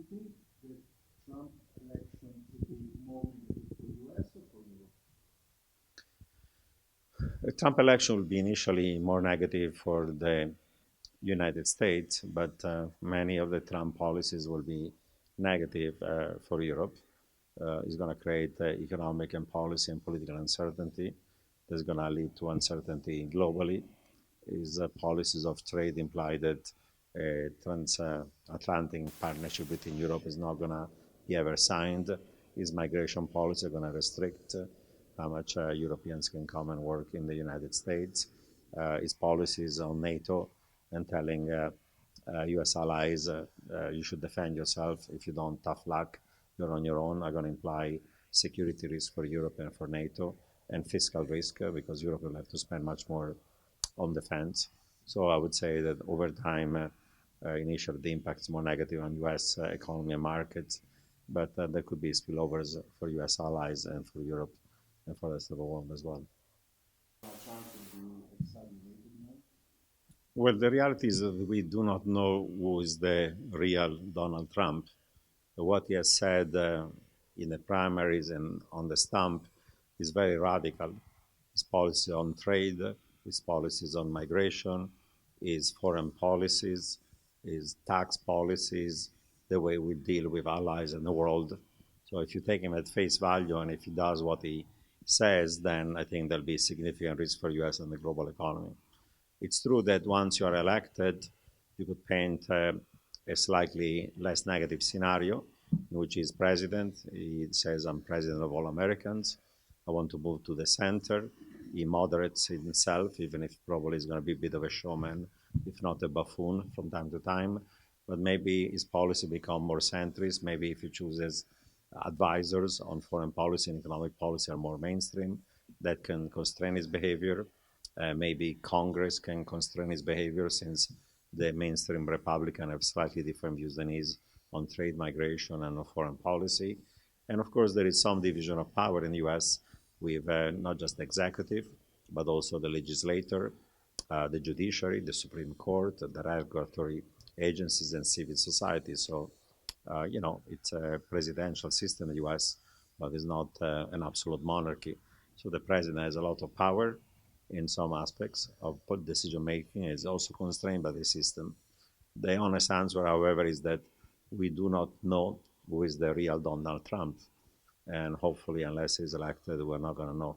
think the Trump election could be more negative for US or for Europe? The Trump election will be initially more negative for the United States, but many of the Trump policies will be negative for Europe. It's going to create economic and policy and political uncertainty. That's going to lead to uncertainty globally. His policies of trade imply that a transatlantic partnership between Europe is not going to be ever signed. His migration policy are going to restrict how much Europeans can come and work in the United States. His policies on NATO and telling U.S. allies you should defend yourself. If you don't, tough luck, you're on your own, are going to imply security risk for Europe and for NATO and fiscal risk because Europe will have to spend much more on defense. So I would say that over time, initially the impact is more negative on U.S. Economy and markets, but there could be spillovers for U.S. allies and for Europe and for the rest of the world as well. Well, the reality is that we do not know who is the real Donald Trump. What he has said in the primaries and on the stump is very radical. His policy on trade, his policies on migration, his foreign policies, his tax policies, the way we deal with allies in the world. So if you take him at face value and if he does what he says, then I think there'll be significant risk for US and the global economy. It's true that once you are elected, you could paint a slightly less negative scenario in which he's president. He says, I'm president of all Americans. I want to move to the center. He moderates himself, even if probably he's going to be a bit of a showman, if not a buffoon from time to time. But maybe his policy become more centrist. Maybe if he chooses advisors on foreign policy and economic policy are more mainstream, that can constrain his behavior. Maybe Congress can constrain his behavior since the mainstream Republican have slightly different views than his on trade, migration, and on foreign policy. And of course, there is some division of power in the US with not just the executive, but also the legislature, the judiciary, the Supreme Court, the regulatory agencies, and civil society. So, it's a presidential system in the US, but it's not an absolute monarchy. So the president has a lot of power in some aspects of decision making. Is also constrained by the system. The honest answer, however, is that we do not know who is the real Donald Trump. And hopefully, unless he's elected, we're not going to know.